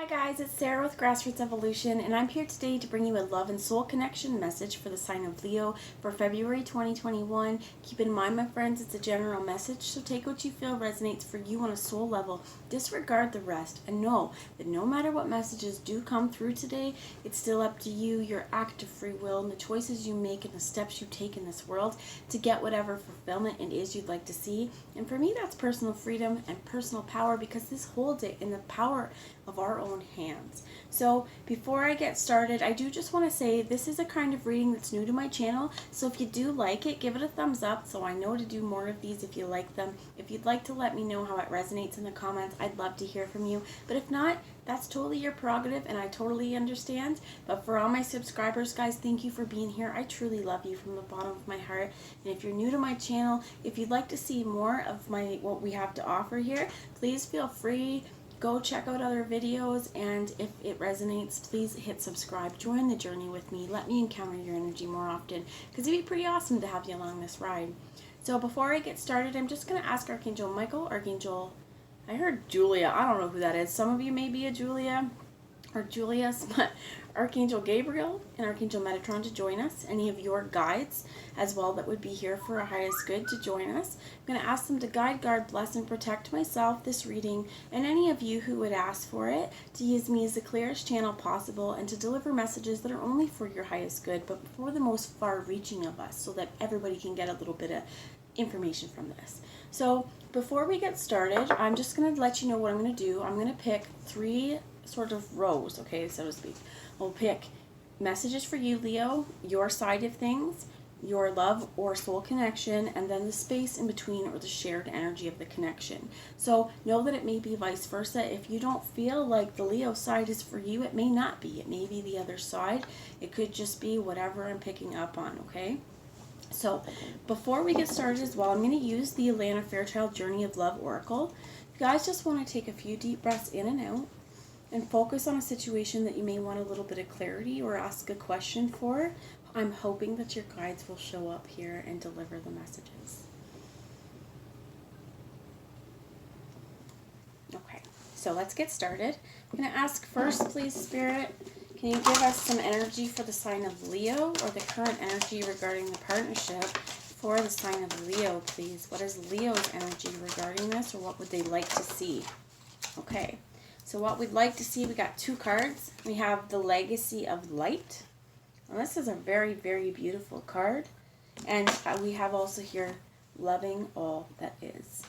Hi guys, it's Sarah with Grassroots Evolution, and I'm here today to bring you a love and soul connection message for the sign of Leo for February 2021. Keep in mind, my friends, it's a general message, so take what you feel resonates for you on a soul level. Disregard the rest, and know that no matter what messages do come through today, it's still up to you, your act of free will, and the choices you make and the steps you take in this world to get whatever fulfillment it is you'd like to see. And for me, that's personal freedom and personal power, because this holds it in the power of our own hands. So before I get started, I do just want to say this is a kind of reading that's new to my channel, so if you do like it, give it a thumbs up so I know to do more of these if you like them. If you'd like to let me know how it resonates in the comments, I'd love to hear from you. But if not, that's totally your prerogative and I totally understand. But for all my subscribers, guys, thank you for being here. I truly love you from the bottom of my heart. And if you're new to my channel, if you'd like to see more of what we have to offer here, please feel free. Go check out other videos, and if it resonates, please hit subscribe. Join the journey with me. Let me encounter your energy more often, because it'd be pretty awesome to have you along this ride. So before I get started, I'm just going to ask Archangel Michael, Archangel, I heard Julia. I don't know who that is. Some of you may be a Julia or Julius, but Archangel Gabriel and Archangel Metatron to join us. Any of your guides as well that would be here for our highest good to join us. I'm going to ask them to guide, guard, bless, and protect myself, this reading, and any of you who would ask for it, to use me as the clearest channel possible and to deliver messages that are only for your highest good, but for the most far-reaching of us, so that everybody can get a little bit of information from this. So before we get started, I'm just going to let you know what I'm going to do. I'm going to pick three sort of rows, okay, so to speak. We'll pick messages for you, Leo, your side of things, your love or soul connection, and then the space in between, or the shared energy of the connection. So know that it may be vice versa. If you don't feel like the Leo side is for you, it may not be. It may be the other side. It could just be whatever I'm picking up on, okay? So before we get started as well, I'm going to use the Atlanta Fairchild Journey of Love Oracle. You guys just want to take a few deep breaths in and out and focus on a situation that you may want a little bit of clarity or ask a question for. I'm hoping that your guides will show up here and deliver the messages. Okay, so let's get started. I'm going to ask first, please, Spirit, can you give us some energy for the sign of Leo, or the current energy regarding the partnership for the sign of Leo, please? What is Leo's energy regarding this, or what would they like to see? Okay, so what we'd like to see, we got two cards. We have the Legacy of Light. And this is a very, very beautiful card. And we have also here, Loving All That Is.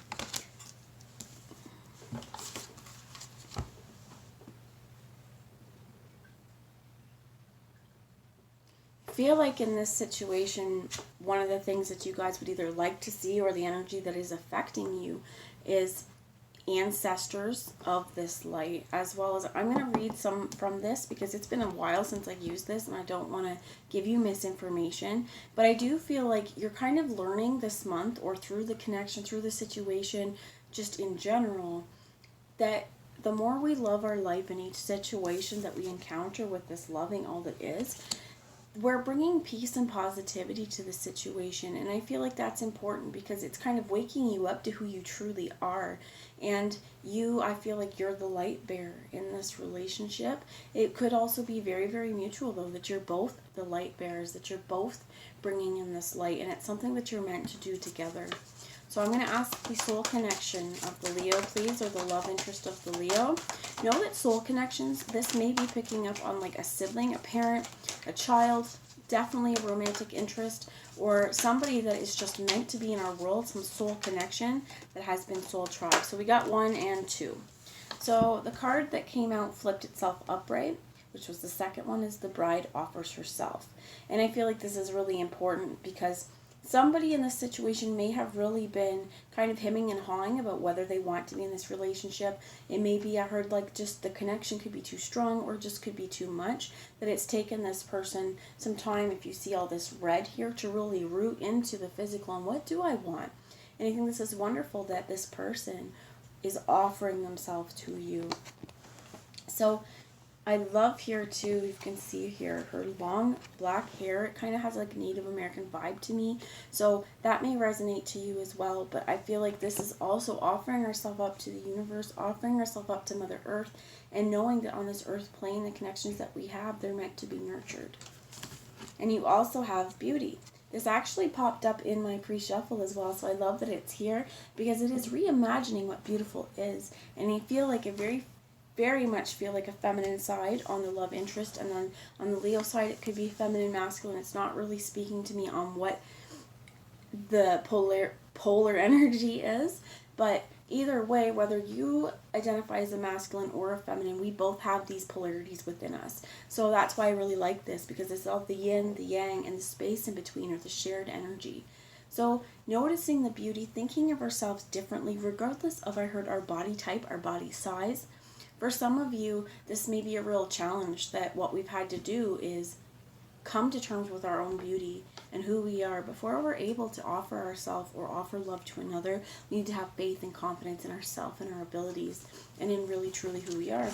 Feel like in this situation, one of the things that you guys would either like to see, or the energy that is affecting you, is ancestors of this light, as well as I'm going to read some from this because it's been a while since I've used this and I don't want to give you misinformation, but I do feel like you're kind of learning this month, or through the connection, through the situation, just in general, that the more we love our life in each situation that we encounter with this loving all that is, we're bringing peace and positivity to the situation. And I feel like that's important because it's kind of waking you up to who you truly are. And you, I feel like you're the light bearer in this relationship. It could also be very, very mutual, though, that you're both the light bearers, that you're both bringing in this light, and it's something that you're meant to do together. So I'm going to ask the soul connection of the Leo, please, or the love interest of the Leo. Know that soul connections, this may be picking up on like a sibling, a parent, a child, definitely a romantic interest, or somebody that is just meant to be in our world, some soul connection that has been soul tribe. So we got 1 and 2. So the card that came out flipped itself upright, which was the second one, is the Bride Offers Herself. And I feel like this is really important because somebody in this situation may have really been kind of hemming and hawing about whether they want to be in this relationship. It may be, I heard, like just the connection could be too strong, or just could be too much, that it's taken this person some time, if you see all this red here, to really root into the physical and what do I want. And I think this is wonderful that this person is offering themselves to you. So I love here too, you can see here, her long black hair. It kind of has like a Native American vibe to me. So that may resonate to you as well. But I feel like this is also offering herself up to the universe, offering herself up to Mother Earth, and knowing that on this earth plane, the connections that we have, they're meant to be nurtured. And you also have beauty. This actually popped up in my pre-shuffle as well, so I love that it's here because it is reimagining what beautiful is. And I feel like it very much feel like a feminine side on the love interest, and then on the Leo side it could be feminine, masculine. It's not really speaking to me on what the polar energy is, but either way, whether you identify as a masculine or a feminine, we both have these polarities within us. So that's why I really like this, because it's all the yin, the yang, and the space in between, or the shared energy. So noticing the beauty, thinking of ourselves differently regardless of, I heard, our body type, our body size. For some of you, this may be a real challenge, that what we've had to do is come to terms with our own beauty and who we are. Before we're able to offer ourselves or offer love to another, we need to have faith and confidence in ourselves and our abilities and in really truly who we are.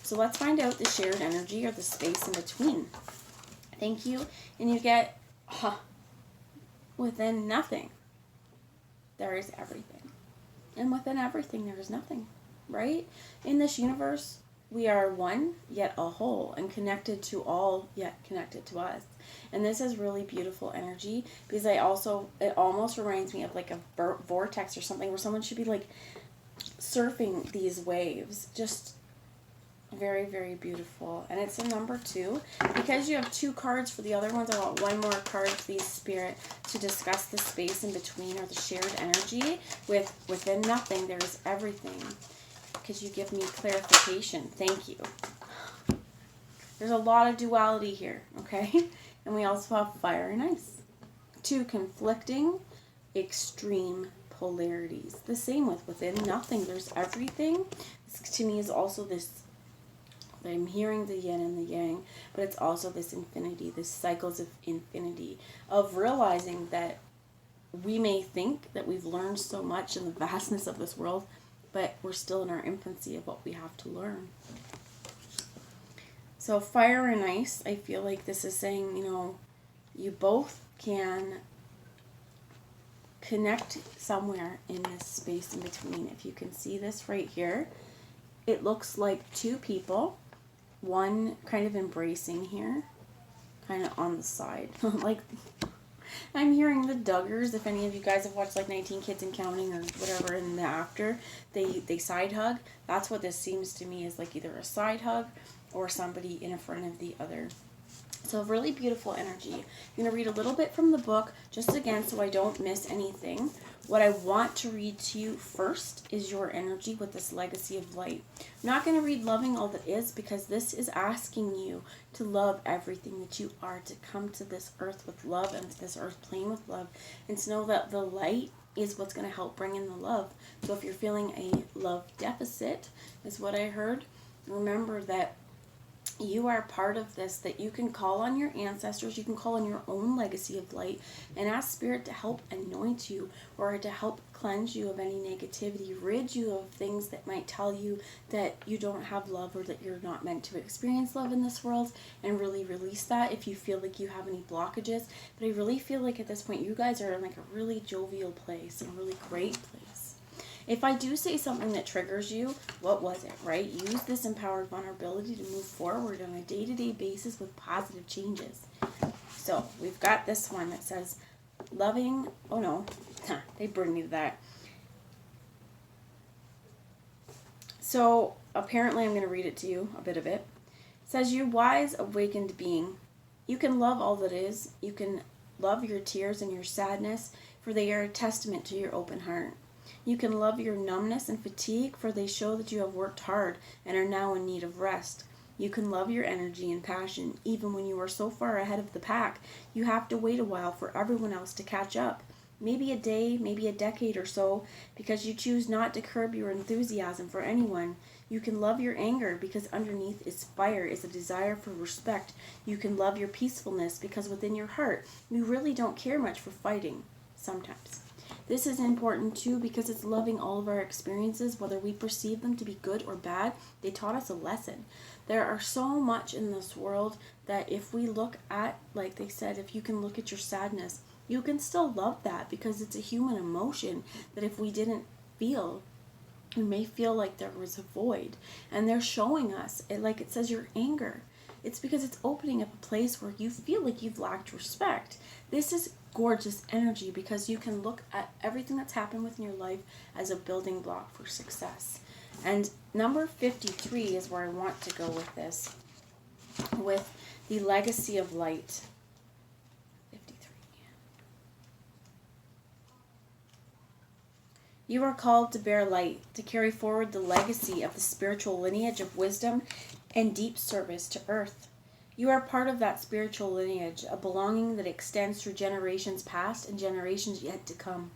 So let's find out the shared energy, or the space in between. Thank you. And you get, within nothing, there is everything. And within everything, there is nothing. Right? In this universe, we are one, yet a whole, and connected to all, yet connected to us. And this is really beautiful energy, because it almost reminds me of like a vortex or something, where someone should be like surfing these waves. Just very, very beautiful. And it's a number 2. Because you have 2 cards for the other ones, I want one more card, please, Spirit, to discuss the space in between, or the shared energy. Within nothing, there's everything. Because you give me clarification. Thank you. There's a lot of duality here, okay? And we also have fire and ice. 2 conflicting, extreme polarities. The same with within nothing, there's everything. This to me is also this, I'm hearing the yin and the yang, but it's also this infinity, this cycles of infinity, of realizing that we may think that we've learned so much in the vastness of this world, but we're still in our infancy of what we have to learn. So fire and ice, I feel like this is saying, you both can connect somewhere in this space in between. If you can see this right here, it looks like 2 people, one kind of embracing here, kind of on the side. Like, I'm hearing the Duggars. If any of you guys have watched like 19 Kids and Counting or whatever, in the after, they side hug. That's what this seems to me, is like either a side hug or somebody in front of the other. So really beautiful energy. I'm going to read a little bit from the book, just again so I don't miss anything. What I want to read to you first is your energy with this legacy of light. I'm not going to read loving all that is, because this is asking you to love everything that you are, to come to this earth with love, and to this earth plane with love, and to know that the light is what's going to help bring in the love. So if you're feeling a love deficit, is what I heard, remember that you are part of this, that you can call on your ancestors, you can call on your own legacy of light, and ask Spirit to help anoint you, or to help cleanse you of any negativity, rid you of things that might tell you that you don't have love, or that you're not meant to experience love in this world, and really release that if you feel like you have any blockages. But I really feel like at this point you guys are in like a really jovial place, a really great place. If I do say something that triggers you, what was it, right? Use this empowered vulnerability to move forward on a day-to-day basis with positive changes. So we've got this one that says, loving, oh no, they bring me to that. So apparently I'm going to read it to you, a bit of it. It says, you wise, awakened being, you can love all that is. You can love your tears and your sadness, for they are a testament to your open heart. You can love your numbness and fatigue, for they show that you have worked hard and are now in need of rest. You can love your energy and passion, even when you are so far ahead of the pack, you have to wait a while for everyone else to catch up. Maybe a day, maybe a decade or so, because you choose not to curb your enthusiasm for anyone. You can love your anger, because underneath its fire is a desire for respect. You can love your peacefulness, because within your heart, you really don't care much for fighting, sometimes. This is important too because it's loving all of our experiences, whether we perceive them to be good or bad. They taught us a lesson. There are so much in this world that if we look at, like they said, if you can look at your sadness, you can still love that because it's a human emotion that if we didn't feel, you may feel like there was a void. And they're showing us, like it says, your anger. It's because it's opening up a place where you feel like you've lacked respect. This is gorgeous energy because you can look at everything that's happened within your life as a building block for success. And number 53 is where I want to go with this, with the legacy of light. 53. You are called to bear light, to carry forward the legacy of the spiritual lineage of wisdom and deep service to earth. You are part of that spiritual lineage, a belonging that extends through generations past and generations yet to come.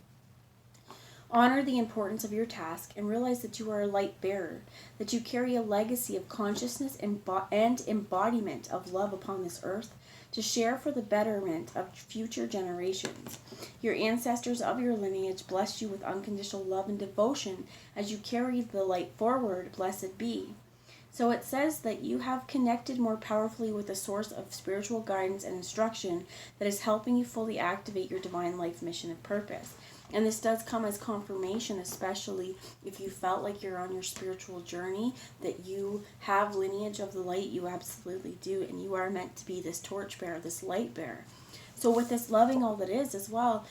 Honor the importance of your task and realize that you are a light bearer, that you carry a legacy of consciousness and embodiment of love upon this earth to share for the betterment of future generations. Your ancestors of your lineage bless you with unconditional love and devotion as you carry the light forward, blessed be. So it says that you have connected more powerfully with a source of spiritual guidance and instruction that is helping you fully activate your divine life mission and purpose. And this does come as confirmation, especially if you felt like you're on your spiritual journey, that you have lineage of the light. You absolutely do. And you are meant to be this torchbearer, this light bearer. So with this loving all that is as well,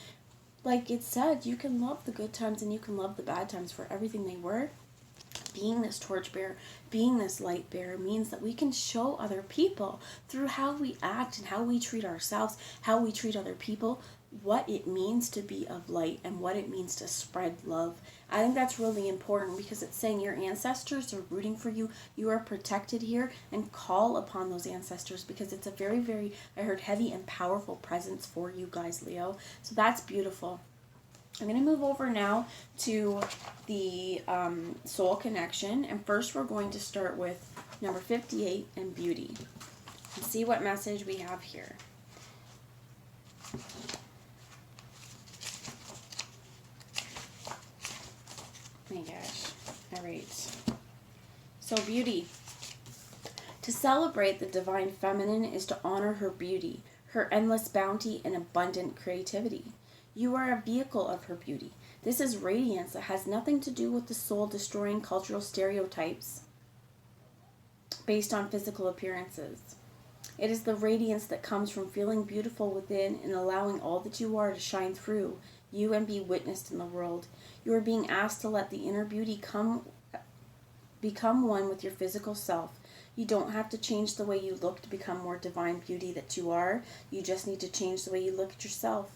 like it said, you can love the good times and you can love the bad times for everything they were. Being this torchbearer, being this light bearer means that we can show other people through how we act and how we treat ourselves, how we treat other people, what it means to be of light and what it means to spread love. I think that's really important because it's saying your ancestors are rooting for you. You are protected here, and call upon those ancestors because it's a very, very, I heard, heavy and powerful presence for you guys, Leo. So that's beautiful. I'm going to move over now to the soul connection. And first we're going to start with number 58 and beauty. And see what message we have here. Oh my gosh. All right. So beauty. To celebrate the divine feminine is to honor her beauty, her endless bounty and abundant creativity. You are a vehicle of her beauty. This is radiance that has nothing to do with the soul-destroying cultural stereotypes based on physical appearances. It is the radiance that comes from feeling beautiful within and allowing all that you are to shine through you and be witnessed in the world. You are being asked to let the inner beauty become one with your physical self. You don't have to change the way you look to become more divine beauty that you are. You just need to change the way you look at yourself.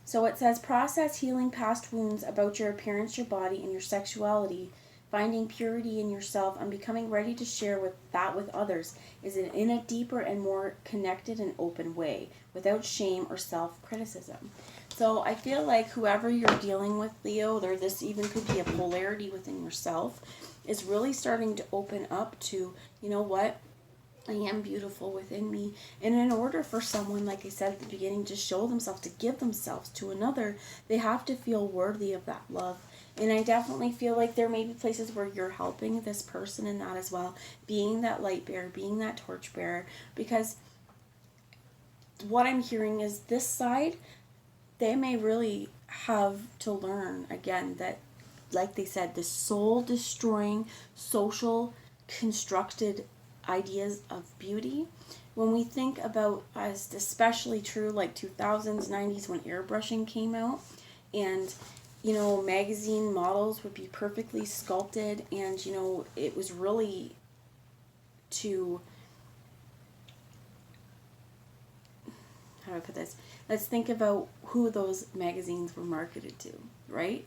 So it says, process healing past wounds about your appearance, your body, and your sexuality. Finding purity in yourself and becoming ready to share with others is in a deeper and more connected and open way, without shame or self-criticism. So I feel like whoever you're dealing with, Leo, or this even could be a polarity within yourself, is really starting to open up to, you know what? I am beautiful within me. And in order for someone, like I said at the beginning, to show themselves, to give themselves to another, they have to feel worthy of that love. And I definitely feel like there may be places where you're helping this person in that as well, being that light bearer, being that torch bearer, because what I'm hearing is this side, they may really have to learn again that, like they said, the soul destroying, social constructed ideas of beauty, when we think about, as especially true like 2000s, 90s, when airbrushing came out, and you know, magazine models would be perfectly sculpted, and you know, it was really to, how do I put this? Let's think about who those magazines were marketed to, right?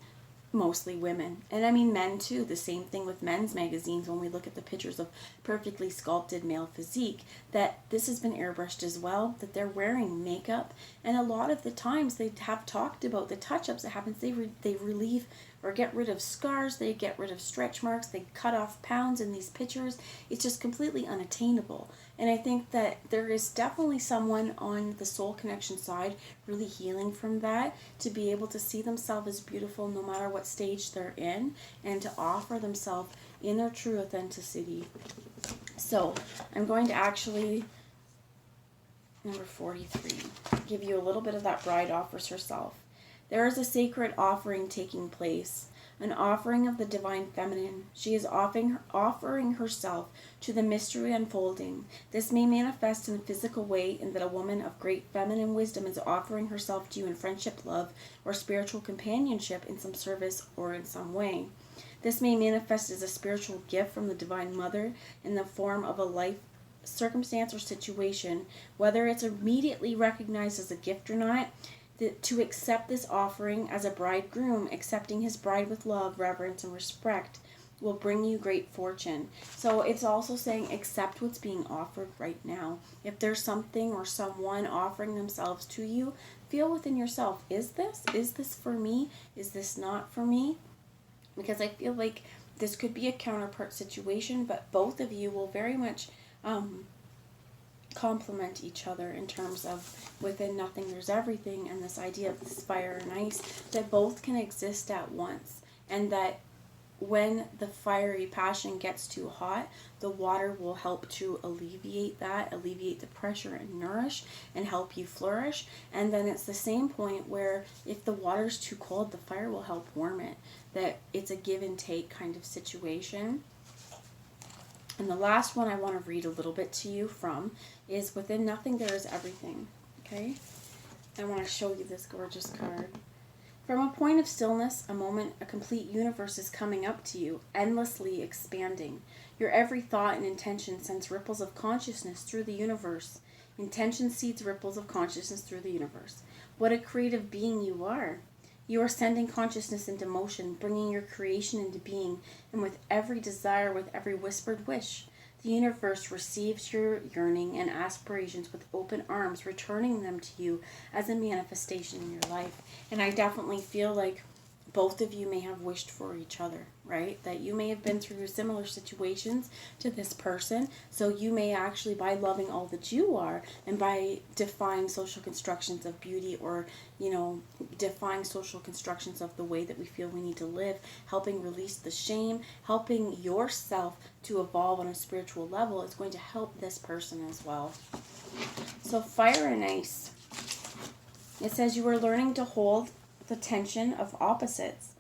Mostly women. And I mean men too. The same thing with men's magazines when we look at the pictures of perfectly sculpted male physique, that this has been airbrushed as well, that they're wearing makeup. And a lot of the times they have talked about the touch-ups that happens. They relieve or get rid of scars, they get rid of stretch marks, they cut off pounds in these pictures. It's just completely unattainable. And I think that there is definitely someone on the soul connection side really healing from that, to be able to see themselves as beautiful no matter what stage they're in, and to offer themselves in their true authenticity. So I'm going to actually, number 43, give you a little bit of that bride offers herself. There is a sacred offering taking place, an offering of the divine feminine. She is offering herself to the mystery unfolding. This may manifest in a physical way in that a woman of great feminine wisdom is offering herself to you in friendship, love, or spiritual companionship, in some service or in some way. This may manifest as a spiritual gift from the Divine Mother in the form of a life circumstance or situation, whether it's immediately recognized as a gift or not. To accept this offering as a bridegroom, accepting his bride with love, reverence, and respect, will bring you great fortune. So it's also saying accept what's being offered right now. If there's something or someone offering themselves to you, feel within yourself, is this for me? Is this not for me? Because I feel like this could be a counterpart situation, but both of you will very much complement each other in terms of within nothing there's everything, and this idea of this fire and ice, that both can exist at once, and that when the fiery passion gets too hot, the water will help to alleviate the pressure, and nourish and help you flourish. And then it's the same point where if the water's too cold, the fire will help warm it. That it's a give and take kind of situation. And the last one I want to read a little bit to you from is within nothing there is everything. Okay? I want to show you this gorgeous card. From a point of stillness, a moment, a complete universe is coming up to you, endlessly expanding. Your every thought and intention sends ripples of consciousness through the universe. Intention seeds ripples of consciousness through the universe. What a creative being you are. You are sending consciousness into motion, bringing your creation into being, and with every desire, with every whispered wish, the universe receives your yearning and aspirations with open arms, returning them to you as a manifestation in your life. And I definitely feel like both of you may have wished for each other, right? That you may have been through similar situations to this person. So you may actually, by loving all that you are, and by defying social constructions of beauty, or, defying social constructions of the way that we feel we need to live, helping release the shame, helping yourself to evolve on a spiritual level, is going to help this person as well. So fire and ice. It says you are learning to hold the tension of opposites,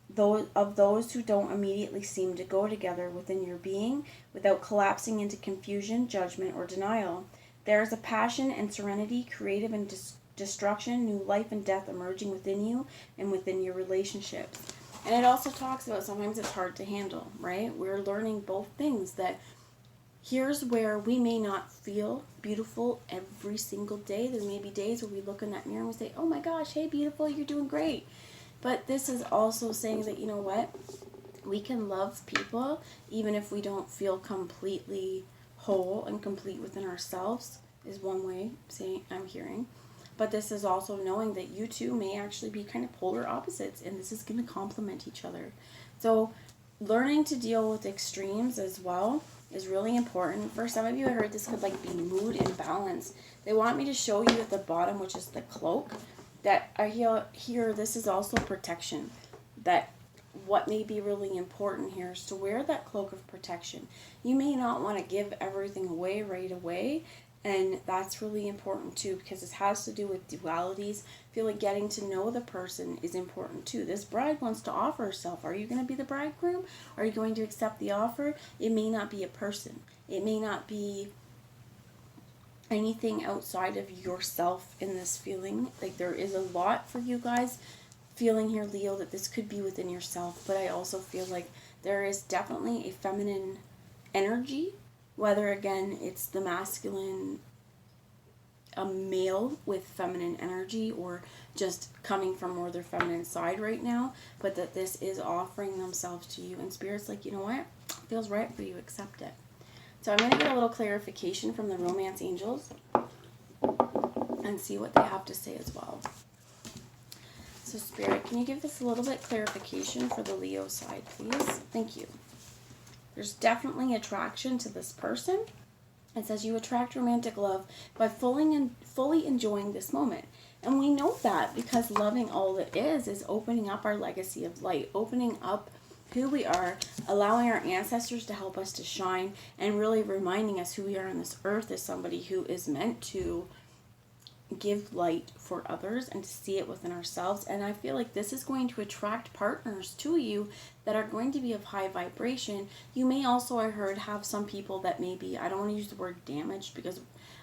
those who don't immediately seem to go together within your being, without collapsing into confusion, judgment, or denial. There is a passion and serenity, creative and destruction, new life and death emerging within you and within your relationships. And it also talks about sometimes it's hard to handle, right? We're learning both things, that here's where we may not feel beautiful every single day. There may be days where we look in that mirror and we say, oh my gosh, hey beautiful, you're doing great. But this is also saying that, you know what? We can love people even if we don't feel completely whole and complete within ourselves, is one way saying I'm hearing. But this is also knowing that you two may actually be kind of polar opposites, and this is going to complement each other. So learning to deal with extremes as well is really important. For some of you, I heard this could be mood imbalance. They want me to show you at the bottom, which is the cloak, that I hear this is also protection. That what may be really important here is to wear that cloak of protection. You may not want to give everything away right away, and that's really important too, because this has to do with dualities. I feel like getting to know the person is important too. This bride wants to offer herself. Are you going to be the bridegroom? Are you going to accept the offer? It may not be a person. It may not be anything outside of yourself in this feeling. There is a lot for you guys feeling here, Leo, that this could be within yourself. But I also feel like there is definitely a feminine energy, whether again it's the masculine, a male with feminine energy, or just coming from more their feminine side right now, but that this is offering themselves to you, and Spirit's like, you know what, feels right for you, accept it. So I'm going to get a little clarification from the romance angels and see what they have to say as well. So Spirit, can you give this a little bit clarification for the Leo side, please? Thank you. There's definitely attraction to this person. It says you attract romantic love by fully enjoying this moment. And we know that because loving all that is opening up our legacy of light, opening up who we are, allowing our ancestors to help us to shine, and really reminding us who we are on this earth as somebody who is meant to give light for others and to see it within ourselves. And I feel like this is going to attract partners to you that are going to be of high vibration. You may also, I heard, have some people that may be, I don't want to use the word damaged, because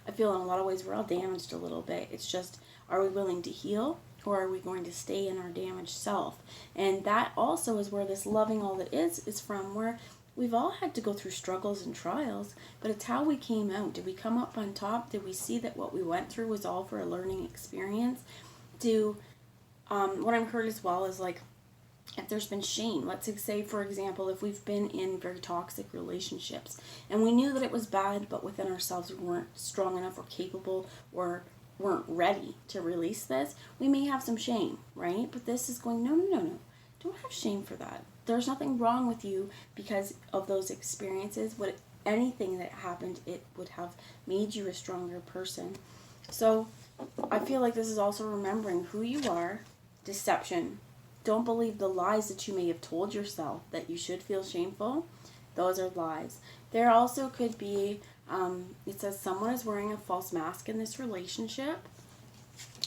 I feel in a lot of ways we're all damaged a little bit. It's just, are we willing to heal, or are we going to stay in our damaged self? And that also is where this loving all that is from, where we've all had to go through struggles and trials, but it's how we came out. Did we come up on top? Did we see that what we went through was all for a learning experience? What I've heard as well is like, if there's been shame, let's say, for example, if we've been in very toxic relationships and we knew that it was bad, but within ourselves we weren't strong enough or capable or weren't ready to release this, we may have some shame, right? But this is going, no. Don't have shame for that. There's nothing wrong with you because of those experiences. Anything that happened, it would have made you a stronger person. So I feel like this is also remembering who you are. Deception. Don't believe the lies that you may have told yourself that you should feel shameful. Those are lies. There also could be, it says someone is wearing a false mask in this relationship.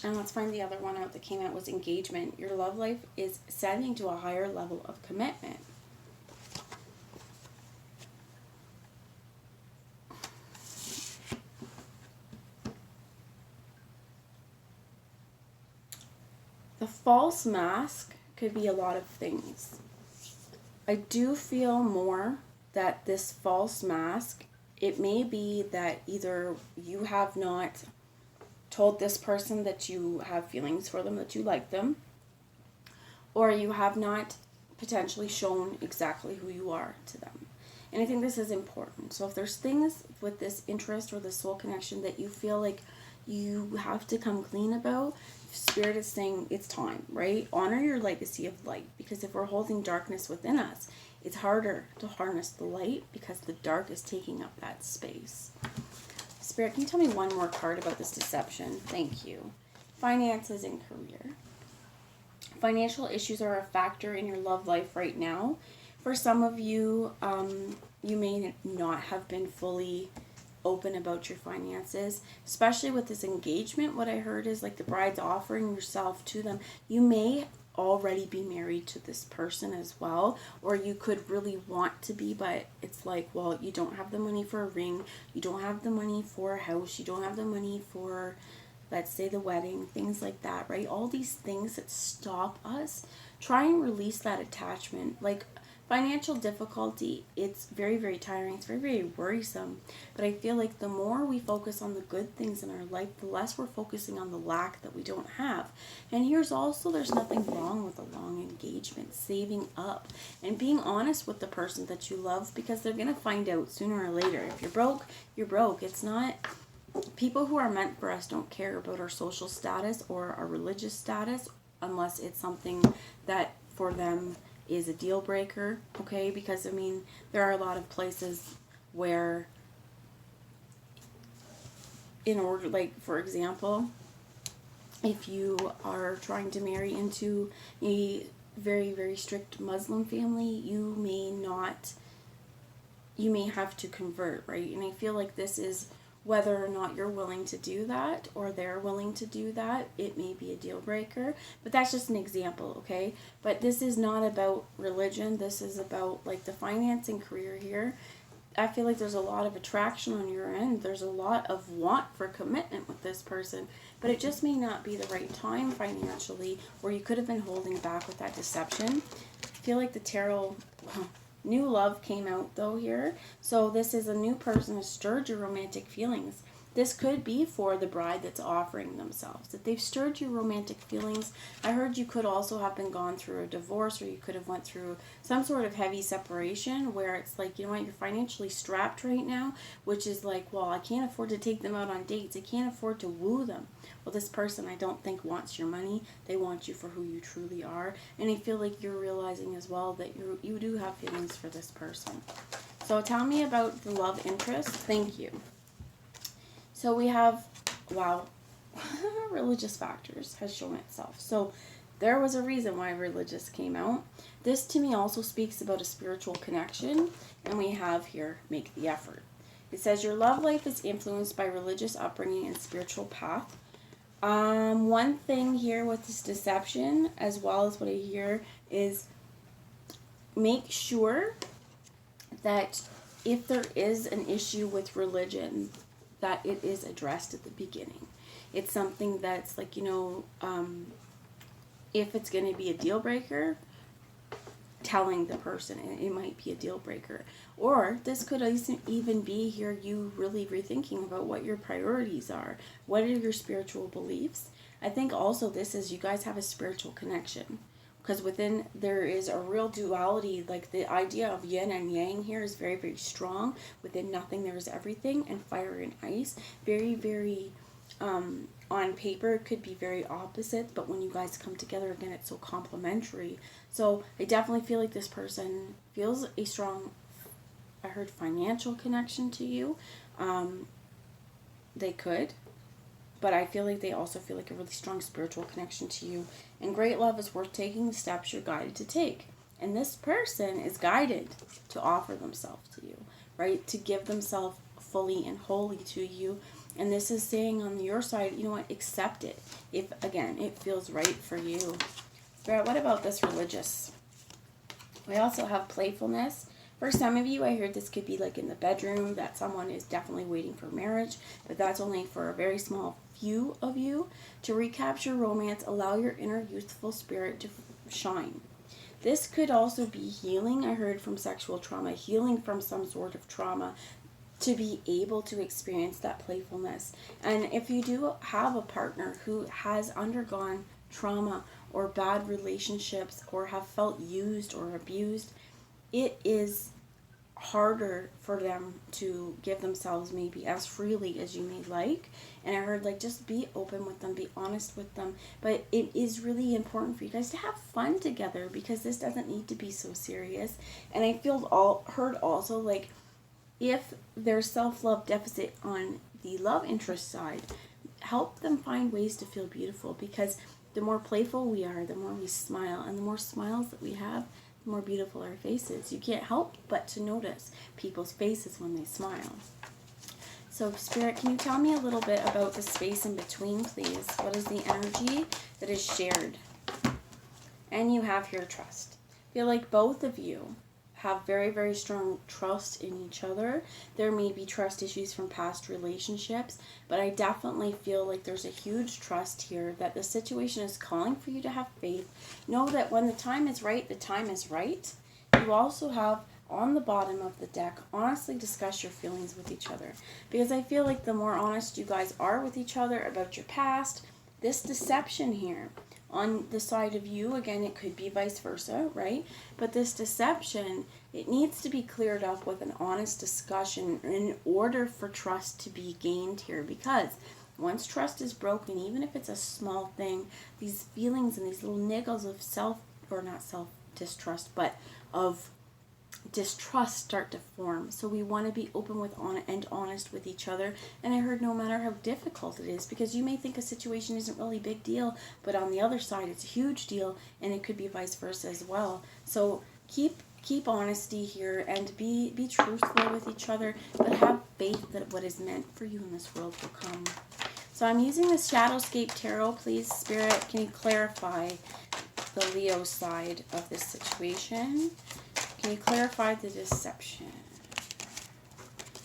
And let's find the other one out that came out was engagement. Your love life is setting to a higher level of commitment. The false mask could be a lot of things. I do feel more that this false mask, it may be that either you have not told this person that you have feelings for them, that you like them, or you have not potentially shown exactly who you are to them. And I think this is important. So if there's things with this interest or the soul connection that you feel like you have to come clean about, Spirit is saying it's time, right? Honor your legacy of light, because if we're holding darkness within us, it's harder to harness the light because the dark is taking up that space. Spirit, can you tell me one more card about this deception? Thank you. Finances and career. Financial issues are a factor in your love life right now. For some of you, you may not have been fully open about your finances, especially with this engagement. What I heard is like the bride's offering yourself to them. You may already be married to this person as well, or you could really want to be, but it's like, well, you don't have the money for a ring, you don't have the money for a house, you don't have the money for, let's say, the wedding, things like that, right? All these things that stop us. Try and release that attachment. Like financial difficulty, it's very, very tiring. It's very, very worrisome. But I feel like the more we focus on the good things in our life, the less we're focusing on the lack that we don't have. And here's also, there's nothing wrong with a long engagement, saving up and being honest with the person that you love, because they're going to find out sooner or later. If you're broke, you're broke. It's not, people who are meant for us don't care about our social status or our religious status unless it's something that for them is a deal breaker, okay? Because, I mean, there are a lot of places where, in order, like, for example, if you are trying to marry into a very, very strict Muslim family, you may have to convert, right? And I feel like this is, whether or not you're willing to do that or they're willing to do that, it may be a deal breaker. But that's just an example, okay? But this is not about religion. This is about like the finance and career here. I feel like there's a lot of attraction on your end. There's a lot of want for commitment with this person, but it just may not be the right time financially, or you could have been holding back with that deception. I feel like the tarot, new love came out though here. So this is a new person has stirred your romantic feelings. This could be for the bride that's offering themselves, that they've stirred your romantic feelings. I heard you could also have been gone through a divorce, or you could have went through some sort of heavy separation where it's like, you know what, you're financially strapped right now, which is like, well, I can't afford to take them out on dates. I can't afford to woo them. Well, this person I don't think wants your money. They want you for who you truly are. And I feel like you're realizing as well that you do have feelings for this person. So tell me about the love interest. Thank you. So we have, wow, religious factors has shown itself. So there was a reason why religious came out. This to me also speaks about a spiritual connection. And we have here, make the effort. It says your love life is influenced by religious upbringing and spiritual path. One thing here with this deception, as well as what I hear, is make sure that if there is an issue with religion, that it is addressed at the beginning. It's something that's like, if it's going to be a deal breaker, telling the person it might be a deal breaker. Or this could even be here you really rethinking about what your priorities are. What are your spiritual beliefs? I think also this is you guys have a spiritual connection. Because within there is a real duality, like the idea of yin and yang here is very, very strong. Within nothing there is everything, and fire and ice. Very, very, on paper it could be very opposite, but when you guys come together again it's so complementary. So I definitely feel like this person feels a strong, I heard, financial connection to you. They could. But I feel like they also feel like a really strong spiritual connection to you. And great love is worth taking the steps you're guided to take. And this person is guided to offer themselves to you, right? To give themselves fully and wholly to you. And this is saying on your side, you know what, accept it. If, again, it feels right for you. Spirit, what about this religious? We also have playfulness. For some of you, I heard this could be like in the bedroom, that someone is definitely waiting for marriage, but that's only for a very small few of you. To recapture romance, allow your inner youthful spirit to shine. This could also be healing, I heard, from sexual trauma, healing from some sort of trauma, to be able to experience that playfulness. And if you do have a partner who has undergone trauma or bad relationships or have felt used or abused, it is harder for them to give themselves maybe as freely as you may like. And I heard, like, just be open with them, be honest with them. But it is really important for you guys to have fun together, because this doesn't need to be so serious. And I heard also, like, if there's self-love deficit on the love interest side, help them find ways to feel beautiful, because the more playful we are, the more we smile, and the more smiles that we have, the more beautiful our faces. You can't help but to notice people's faces when they smile. So Spirit, can you tell me a little bit about the space in between, please? What is the energy that is shared? And you have here trust. I feel like both of you have very, very strong trust in each other. There may be trust issues from past relationships, but I definitely feel like there's a huge trust here that the situation is calling for you to have faith. Know that when the time is right, the time is right. You also have on the bottom of the deck, honestly discuss your feelings with each other. Because I feel like the more honest you guys are with each other about your past, this deception here, on the side of you, again, it could be vice versa, right? But this deception, it needs to be cleared up with an honest discussion in order for trust to be gained here. Because once trust is broken, even if it's a small thing, these feelings and these little niggles of distrust, but of distrust start to form. So we want to be open with and honest with each other. And I heard no matter how difficult it is, because you may think a situation isn't really a big deal, but on the other side it's a huge deal, and it could be vice versa as well. So keep honesty here and be truthful with each other, but have faith that what is meant for you in this world will come. So I'm using the Shadowscape Tarot. Please, Spirit, can you clarify the Leo side of this situation? Can you clarify the deception?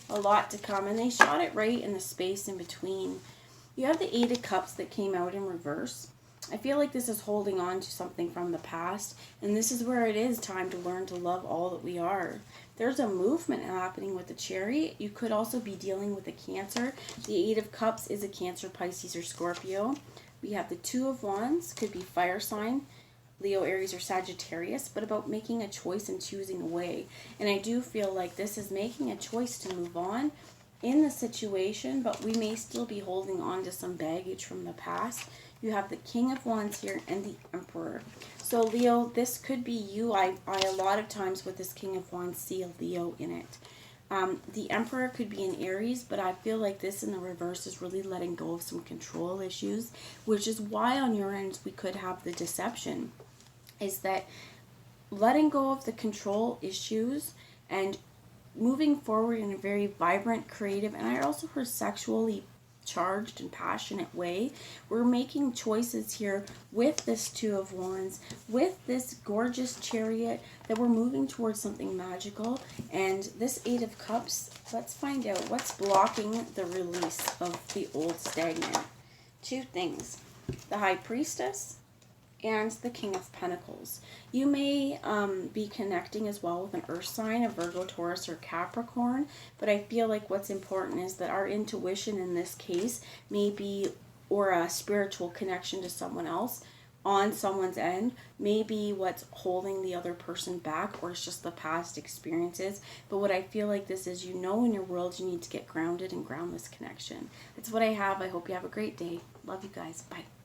A lot to come, and they shot it right in the space in between. You have the Eight of Cups that came out in reverse. I feel like this is holding on to something from the past, and this is where it is time to learn to love all that we are. There's a movement happening with the Chariot. You could also be dealing with a Cancer. The Eight of Cups is a Cancer, Pisces, or Scorpio. We have the Two of Wands, could be fire sign, Leo, Aries, or Sagittarius, but about making a choice and choosing a way. And I do feel like this is making a choice to move on in the situation, but we may still be holding on to some baggage from the past. You have the King of Wands here and the Emperor. So Leo, this could be you. I a lot of times with this King of Wands see a Leo in it. The Emperor could be an Aries, but I feel like this in the reverse is really letting go of some control issues, which is why on your end we could have the deception, is that letting go of the control issues and moving forward in a very vibrant, creative, and I also heard sexually charged and passionate way. We're making choices here with this Two of Wands, with this gorgeous Chariot, that we're moving towards something magical. And this Eight of Cups, let's find out what's blocking the release of the old stagnant. Two things: the High Priestess and the King of Pentacles. You may be connecting as well with an earth sign, a Virgo, Taurus, or Capricorn, but I feel like what's important is that our intuition in this case may be, or a spiritual connection to someone else on someone's end, may be what's holding the other person back, or it's just the past experiences. But what I feel like this is, in your world, you need to get grounded and ground this connection. That's what I have. I hope you have a great day. Love you guys. Bye.